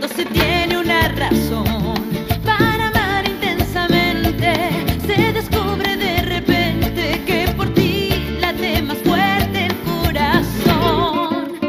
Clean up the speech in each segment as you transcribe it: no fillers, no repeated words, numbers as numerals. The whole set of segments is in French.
sentimiento se tiene una razón. Para amar intensamente se descubre de repente que por ti late más fuerte el corazón.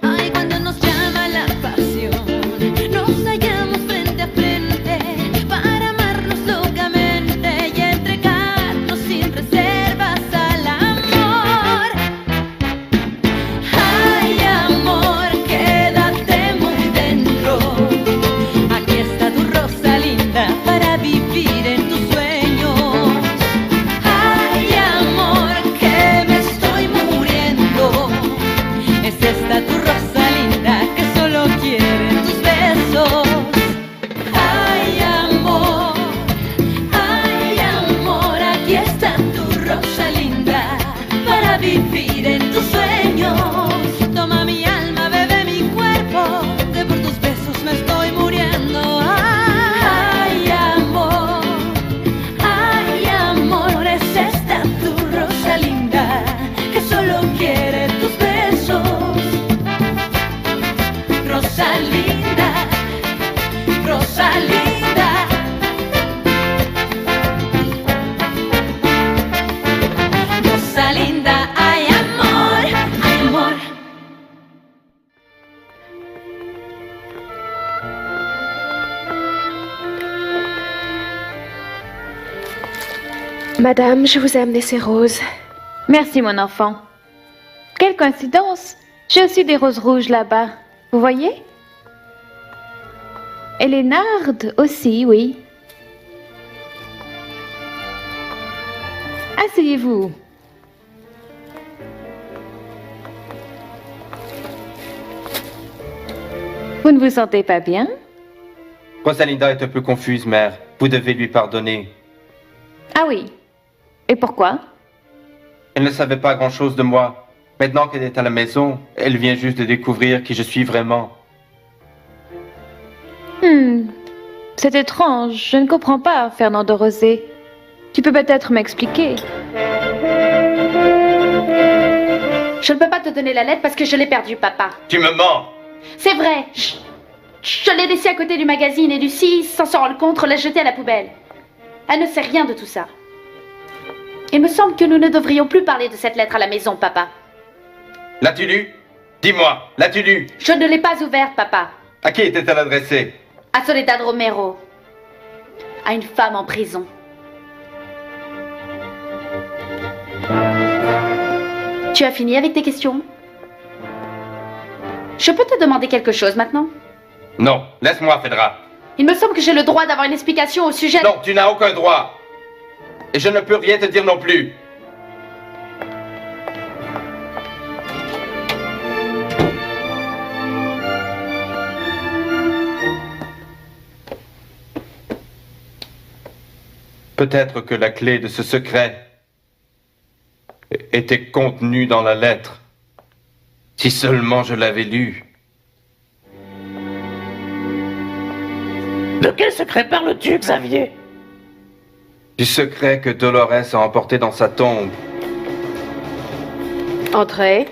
Ay, cuando nos llama la pasión, nos hallamos frente a frente para amarnos locamente y entregarnos sin reservas al amor. Ay, amor, quédate muy dentro. Aquí está tu rosa linda para vivir en tus sueños. Ay, amor, que me estoy muriendo. Es esta tu rosa linda que solo quiere tus besos. Ay, amor, aquí está tu rosa linda para vivir en tus sueños. Toma mi alma, bebe mi cuerpo, que por tus besos me estoy muriendo. Ay, amor, es esta tu rosa linda que solo quiere tus besos. Rosa linda, rosa linda. Rosa linda, ay amor, ay amor. Madame, je vous ai amené ces roses. Merci, mon enfant. Quelle coïncidence! J'ai aussi des roses rouges là-bas. Vous voyez? Et les nardes aussi, oui. Asseyez-vous. Vous ne vous sentez pas bien? Rosalinda est un peu confuse, mère. Vous devez lui pardonner. Ah oui. Et pourquoi? Elle ne savait pas grand-chose de moi. Maintenant qu'elle est à la maison, elle vient juste de découvrir qui je suis vraiment. C'est étrange. Je ne comprends pas, Fernando Rosé. Tu peux peut-être m'expliquer. Je ne peux pas te donner la lettre parce que je l'ai perdue, papa. Tu me mens! C'est vrai. Je l'ai laissée à côté du magazine et Lucie, sans s'en rendre compte, l'a jetée à la poubelle. Elle ne sait rien de tout ça. Il me semble que nous ne devrions plus parler de cette lettre à la maison, papa. L'as-tu lu? Dis-moi, l'as-tu lu? Je ne l'ai pas ouverte, papa. À qui était-elle adressée? À Soledad Romero. À une femme en prison. Tu as fini avec tes questions? Je peux te demander quelque chose maintenant? Non, laisse-moi, Fedra. Il me semble que j'ai le droit d'avoir une explication au sujet... Non, tu n'as aucun droit. Et je ne peux rien te dire non plus. Peut-être que la clé de ce secret était contenue dans la lettre. Si seulement je l'avais lue. De quel secret parles-tu, Xavier? Du secret que Dolores a emporté dans sa tombe. Entrez.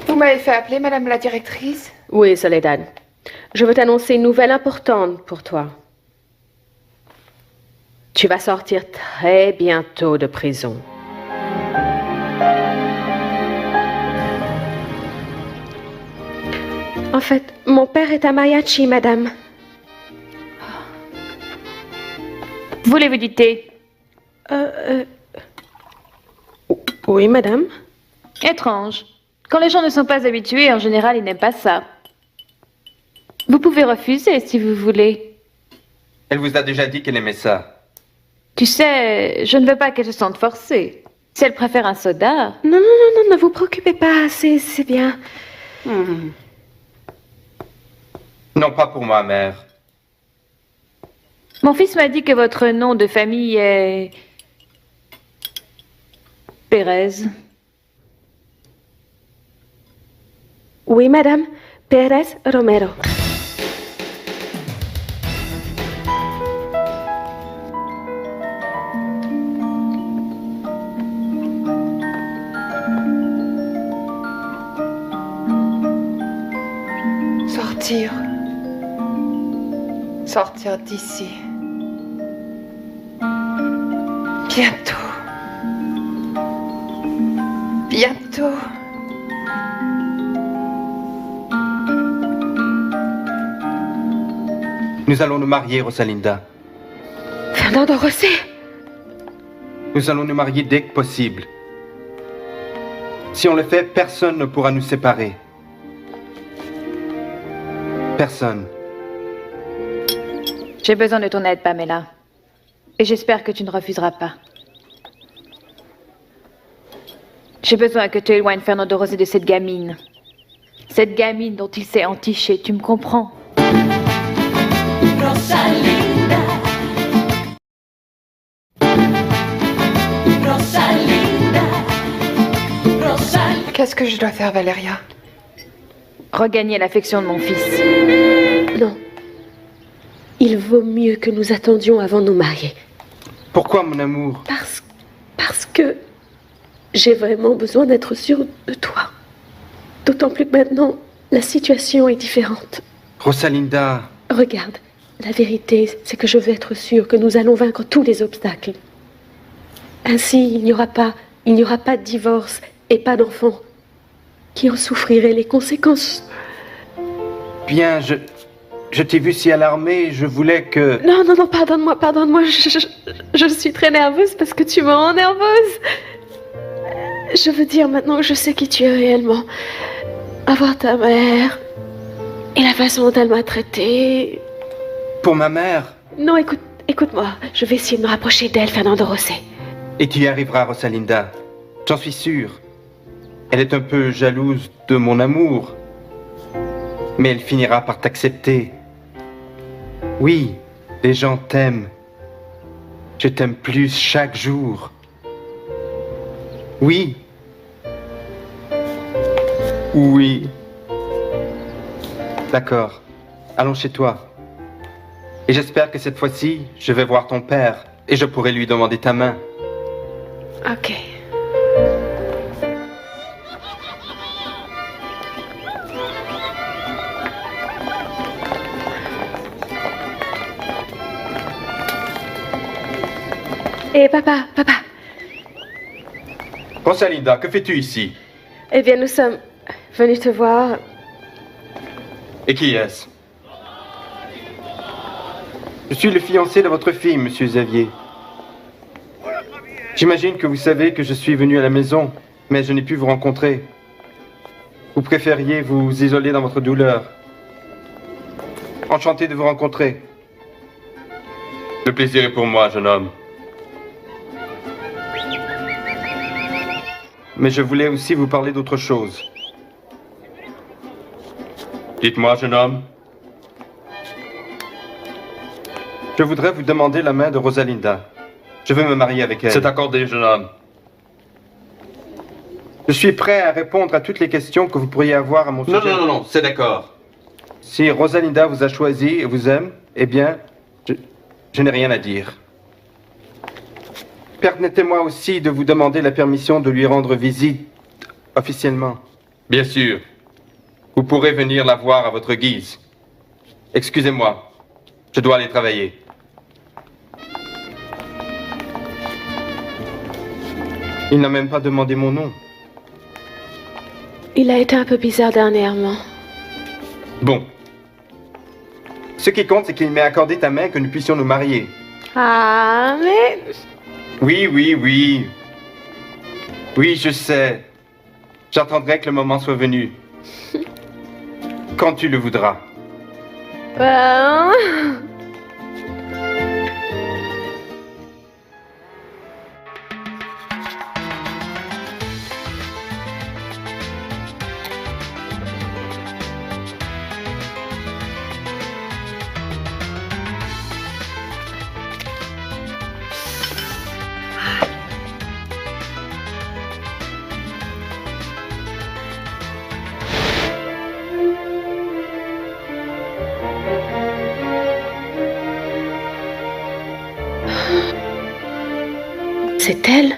Vous m'avez fait appeler, madame la directrice? Oui, Soledad. Je veux t'annoncer une nouvelle importante pour toi. Tu vas sortir très bientôt de prison. En fait, mon père est un mariachi, madame. Voulez-vous du thé? Oui, madame. Étrange. Quand les gens ne sont pas habitués, en général, ils n'aiment pas ça. Vous pouvez refuser si vous voulez. Elle vous a déjà dit qu'elle aimait ça. Tu sais, je ne veux pas qu'elle se sente forcée. Si elle préfère un soda... Non, ne vous préoccupez pas, c'est bien. Non, pas pour moi, mère. Mon fils m'a dit que votre nom de famille est... Pérez. Oui, madame. Pérez Romero. Sortir. Sortir d'ici. Bientôt. Bientôt. Nous allons nous marier, Rosalinda. Fernando Rosé. Nous allons nous marier dès que possible. Si on le fait, personne ne pourra nous séparer. Personne. J'ai besoin de ton aide, Pamela. Et j'espère que tu ne refuseras pas. J'ai besoin que tu éloignes Fernando Rosé de cette gamine. Cette gamine dont il s'est entiché, tu me comprends? Rosalinda. Rosalinda. Rosalinda. Qu'est-ce que je dois faire, Valeria? Regagner l'affection de mon fils. Non. Il vaut mieux que nous attendions avant de nous marier. Pourquoi, mon amour? Parce que j'ai vraiment besoin d'être sûre de toi. D'autant plus que maintenant, la situation est différente. Rosalinda. Regarde, la vérité, c'est que je veux être sûre que nous allons vaincre tous les obstacles. Ainsi, il n'y aura pas de divorce et pas d'enfant qui en souffriraient les conséquences. Bien, je t'ai vu si alarmée, je voulais que... Non, pardonne-moi, je suis très nerveuse parce que tu me rends nerveuse. Je veux dire, maintenant que je sais qui tu es réellement, avoir ta mère et la façon dont elle m'a traitée... Pour ma mère? Non, écoute-moi, je vais essayer de me rapprocher d'elle, Fernando Rosé. Et tu y arriveras, Rosalinda. J'en suis sûr. Elle est un peu jalouse de mon amour. Mais elle finira par t'accepter. Oui, les gens t'aiment. Je t'aime plus chaque jour. Oui. Oui. D'accord. Allons chez toi. Et j'espère que cette fois-ci, je vais voir ton père et je pourrai lui demander ta main. Ok. Et papa. Rosalinda, que fais-tu ici? Eh bien, nous sommes venus te voir. Et qui est-ce? Je suis le fiancé de votre fille, monsieur Xavier. J'imagine que vous savez que je suis venu à la maison, mais je n'ai pu vous rencontrer. Vous préfériez vous isoler dans votre douleur. Enchanté de vous rencontrer. Le plaisir est pour moi, jeune homme. Mais je voulais aussi vous parler d'autre chose. Dites-moi, jeune homme. Je voudrais vous demander la main de Rosalinda. Je veux me marier avec elle. C'est accordé, jeune homme. Je suis prêt à répondre à toutes les questions que vous pourriez avoir à mon sujet. Non, c'est d'accord. Si Rosalinda vous a choisi et vous aime, eh bien, je n'ai rien à dire. Permettez-moi aussi de vous demander la permission de lui rendre visite officiellement. Bien sûr. Vous pourrez venir la voir à votre guise. Excusez-moi, je dois aller travailler. Il n'a même pas demandé mon nom. Il a été un peu bizarre dernièrement. Bon. Ce qui compte, c'est qu'il m'ait accordé ta main que nous puissions nous marier. Ah, mais... Oui. Oui, je sais. J'attendrai que le moment soit venu. Quand tu le voudras. C'est elle?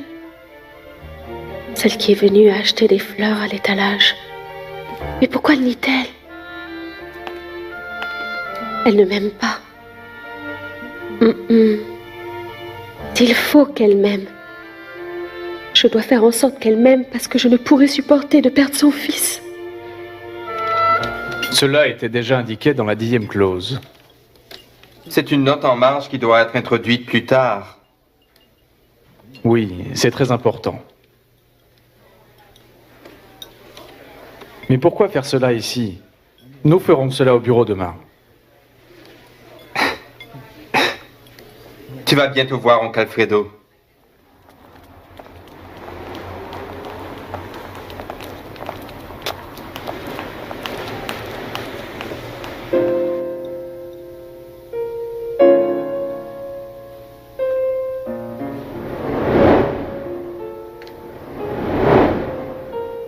Celle qui est venue acheter des fleurs à l'étalage. Mais pourquoi le nie-t-elle? Elle ne m'aime pas. Il faut qu'elle m'aime. Je dois faire en sorte qu'elle m'aime parce que je ne pourrais supporter de perdre son fils. Cela était déjà indiqué dans la 10e clause. C'est une note en marge qui doit être introduite plus tard. Oui, c'est très important. Mais pourquoi faire cela ici? Nous ferons cela au bureau demain. Tu vas bientôt voir, oncle Alfredo.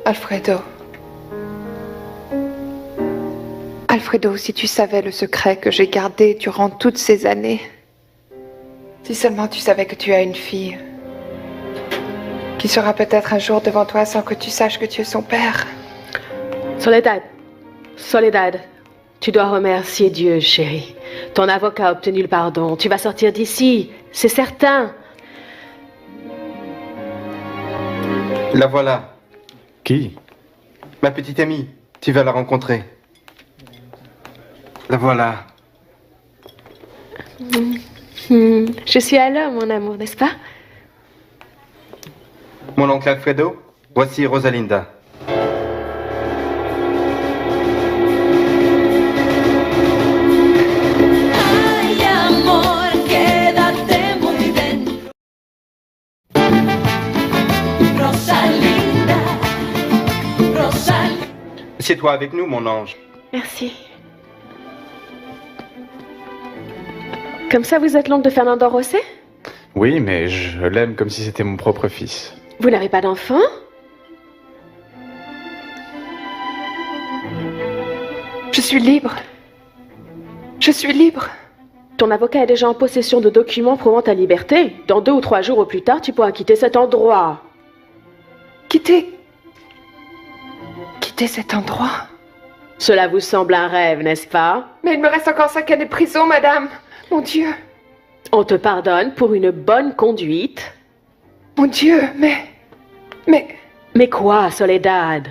Alfredo. Alfredo, si tu savais le secret que j'ai gardé durant toutes ces années. Si seulement tu savais que tu as une fille. Qui sera peut-être un jour devant toi sans que tu saches que tu es son père. Soledad. Soledad. Tu dois remercier Dieu, chérie. Ton avocat a obtenu le pardon. Tu vas sortir d'ici. C'est certain. La voilà. Qui? Ma petite amie. Tu vas la rencontrer. La voilà. Je suis à l'heure, mon amour, n'est-ce pas? Mon oncle Alfredo, voici Rosalinda. Ay, amor, quédate muy dentro. Rosalinda, Rosalinda. Assieds-toi avec nous, mon ange. Merci. Comme ça, vous êtes l'oncle de Fernando Rosset? Oui, mais je l'aime comme si c'était mon propre fils. Vous n'avez pas d'enfant? Je suis libre. Je suis libre. Ton avocat est déjà en possession de documents prouvant ta liberté. Dans 2 ou 3 jours au plus tard, tu pourras quitter cet endroit. Quitter cet endroit. Cela vous semble un rêve, n'est-ce pas? Mais il me reste encore 5 années de prison, madame. Mon Dieu. On te pardonne pour une bonne conduite. Mon Dieu, mais... Mais quoi, Soledad?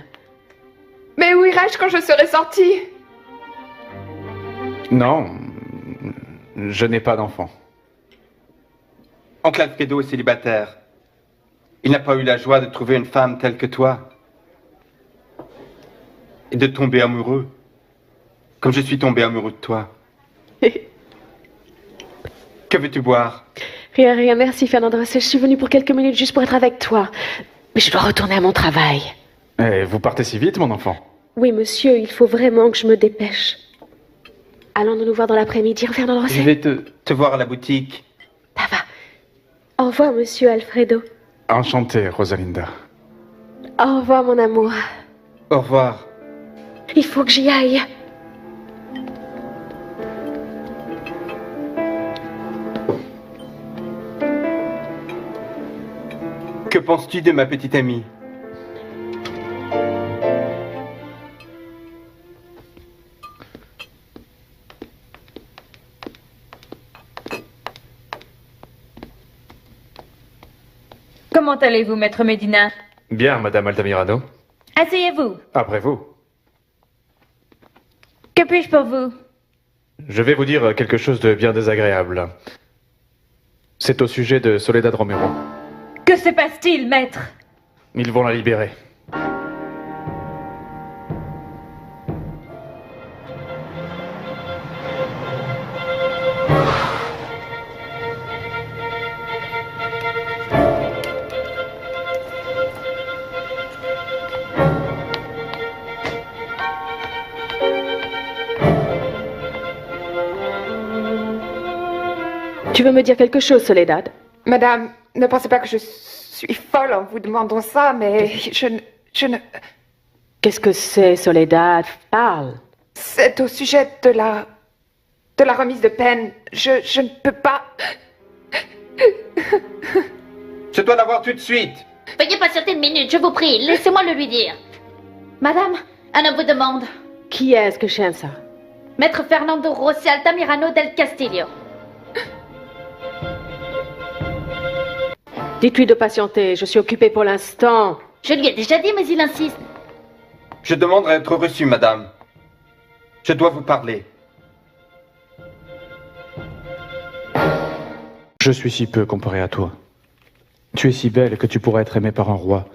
Mais où irais-je quand je serai sortie? Non, je n'ai pas d'enfant. Oncle Alfredo est célibataire. Il n'a pas eu la joie de trouver une femme telle que toi. Et de tomber amoureux. Comme je suis tombé amoureux de toi. Que veux-tu boire? Rien, merci, Fernando. Je suis venue pour quelques minutes juste pour être avec toi. Mais je dois retourner à mon travail. Et vous partez si vite, mon enfant? Oui, monsieur, il faut vraiment que je me dépêche. Allons nous voir dans l'après-midi, Fernando Rosset. Je vais te voir à la boutique. Ça va. Au revoir, monsieur Alfredo. Enchanté, Rosalinda. Au revoir, mon amour. Au revoir. Il faut que j'y aille. Que penses-tu de ma petite amie? Comment allez-vous, maître Medina? Bien, Madame Altamirano. Asseyez-vous. Après vous. Que puis-je pour vous? Je vais vous dire quelque chose de bien désagréable. C'est au sujet de Soledad Romero. Que se passe-t-il, maître? Ils vont la libérer. Tu veux me dire quelque chose, Soledad? Madame, ne pensez pas que je suis folle en vous demandant ça, mais je ne... Qu'est-ce que c'est, Soledad? Parle. C'est au sujet de la remise de peine. Je ne peux pas... Je dois l'avoir tout de suite. Veuillez patienter une minute, je vous prie. Laissez-moi le lui dire. Madame, un homme vous demande. Qui est-ce que j'aime ça? Maître Fernando Rossi Altamirano del Castillo. Dites-lui de patienter, je suis occupée pour l'instant. Je lui ai déjà dit, mais il insiste. Je demande à être reçu, madame. Je dois vous parler. Je suis si peu comparé à toi. Tu es si belle que tu pourrais être aimée par un roi.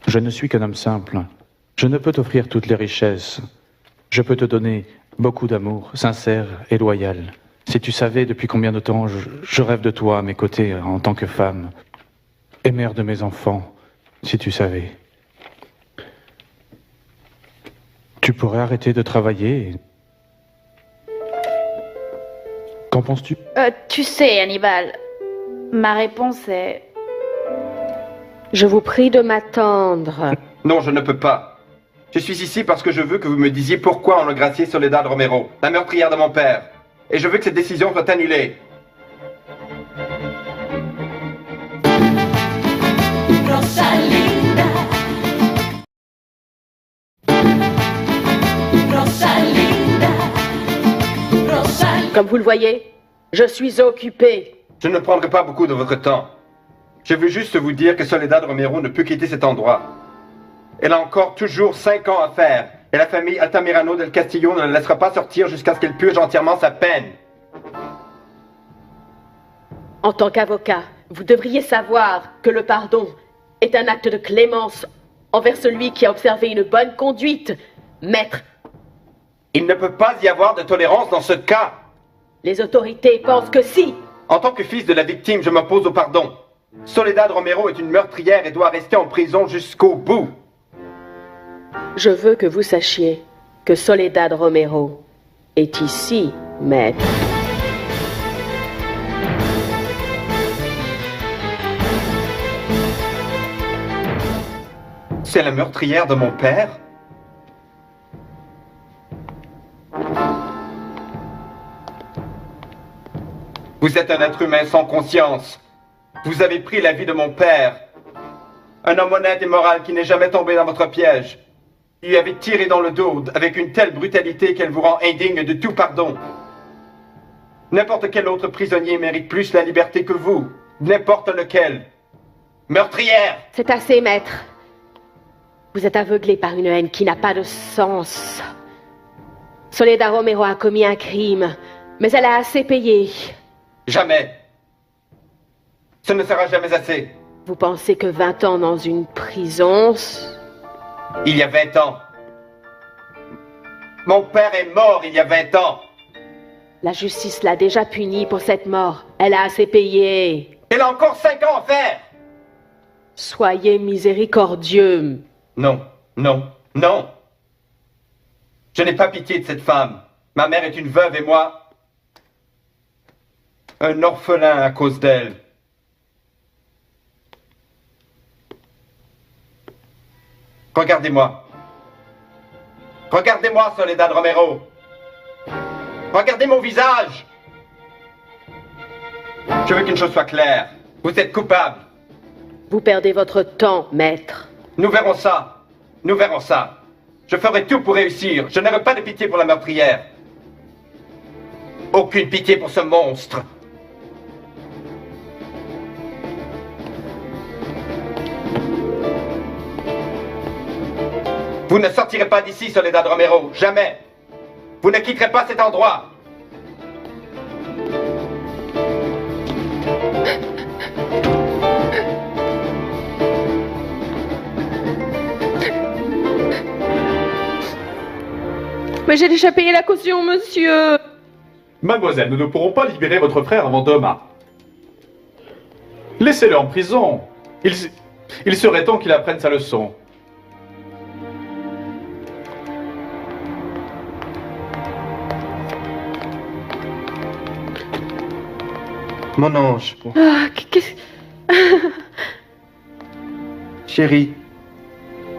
Je ne suis qu'un homme simple. Je ne peux t'offrir toutes les richesses. Je peux te donner beaucoup d'amour, sincère et loyal. Si tu savais depuis combien de temps je rêve de toi à mes côtés en tant que femme et mère de mes enfants, si tu savais. Tu pourrais arrêter de travailler. Qu'en penses-tu? Tu sais, Hannibal, ma réponse est... Je vous prie de m'attendre. Non, je ne peux pas. Je suis ici parce que je veux que vous me disiez pourquoi on a gracié Soledad Romero, la meurtrière de mon père. Et je veux que cette décision soit annulée. Rosalinda. Rosalinda. Rosalinda. Comme vous le voyez, je suis occupée. Je ne prendrai pas beaucoup de votre temps. Je veux juste vous dire que Soledad Romero ne peut quitter cet endroit. Elle a encore toujours 5 ans à faire. Et la famille Altamirano del Castillo ne la laissera pas sortir jusqu'à ce qu'elle purge entièrement sa peine. En tant qu'avocat, vous devriez savoir que le pardon est un acte de clémence envers celui qui a observé une bonne conduite. Maître, Il ne peut pas y avoir de tolérance dans ce cas. les autorités pensent que si. En tant que fils de la victime, je m'oppose au pardon. Soledad Romero est une meurtrière et doit rester en prison jusqu'au bout. Je veux que vous sachiez que Soledad Romero est ici, maître. C'est la meurtrière de mon père? Vous êtes un être humain sans conscience. Vous avez pris la vie de mon père. Un homme honnête et moral qui n'est jamais tombé dans votre piège. Il lui avait tiré dans le dos avec une telle brutalité qu'elle vous rend indigne de tout pardon. N'importe quel autre prisonnier mérite plus la liberté que vous. N'importe lequel. Meurtrière! C'est assez, maître. Vous êtes aveuglé par une haine qui n'a pas de sens. Soledad Romero a commis un crime, mais elle a assez payé. Jamais. Ce ne sera jamais assez. Vous pensez que 20 ans dans une prison... Il y a 20 ans. Mon père est mort il y a 20 ans. La justice l'a déjà punie pour cette mort. Elle a assez payé. Elle a encore 5 ans à faire. Soyez miséricordieux. Non, non, non. Je n'ai pas pitié de cette femme. Ma mère est une veuve et moi... un orphelin à cause d'elle. Regardez-moi. Regardez-moi, Soledad Romero. Regardez mon visage. Je veux qu'une chose soit claire. Vous êtes coupable. Vous perdez votre temps, maître. Nous verrons ça. Nous verrons ça. Je ferai tout pour réussir. Je n'aurai pas de pitié pour la meurtrière. Aucune pitié pour ce monstre. Vous ne sortirez pas d'ici, Soledad Romero. Jamais. Vous ne quitterez pas cet endroit. Mais j'ai déjà payé la caution, monsieur. Mademoiselle, nous ne pourrons pas libérer votre frère avant demain. Laissez-le en prison. Il serait temps qu'il apprenne sa leçon. Mon ange. Ah, qu'est-ce... Chérie,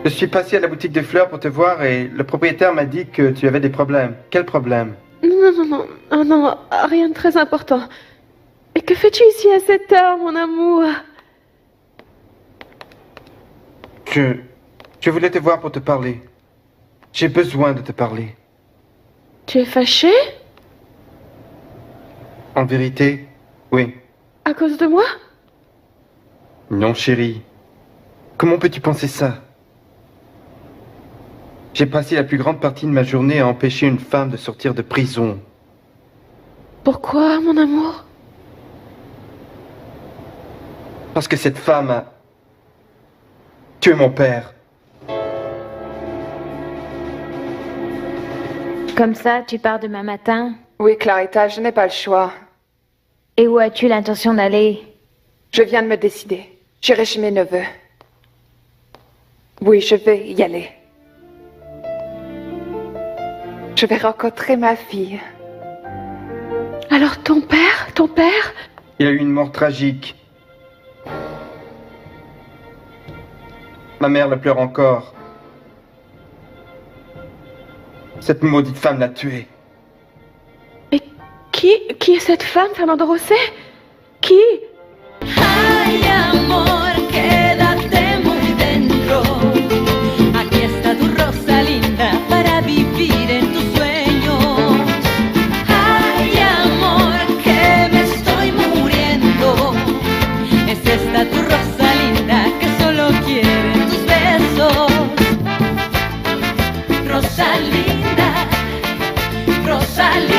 je suis passé à la boutique de fleurs pour te voir et le propriétaire m'a dit que tu avais des problèmes. Quel problème? Non, non, non. Oh non, rien de très important. Et que fais-tu ici à cette heure, mon amour? Je voulais te voir pour te parler. J'ai besoin de te parler. Tu es fâché? En vérité, oui. À cause de moi? Non, chérie. Comment peux-tu penser ça? J'ai passé la plus grande partie de ma journée à empêcher une femme de sortir de prison. Pourquoi, mon amour? Parce que cette femme a tué mon père. Comme ça, tu pars demain matin? Oui, Clarita, je n'ai pas le choix. Et où as-tu l'intention d'aller? Je viens de me décider. J'irai chez mes neveux. Oui, je vais y aller. Je vais rencontrer ma fille. Alors ton père? Il a eu une mort tragique. Ma mère le pleure encore. Cette maudite femme l'a tué. Et qui est cette femme, Fernando José? Qui? Ay, amor, quédate muy dentro. Aquí está tu Rosalinda para vivir en tus sueños. Ay, amor, que me estoy muriendo. Es esta tu Rosalinda que solo quiere tus besos. Rosalinda, Rosalinda.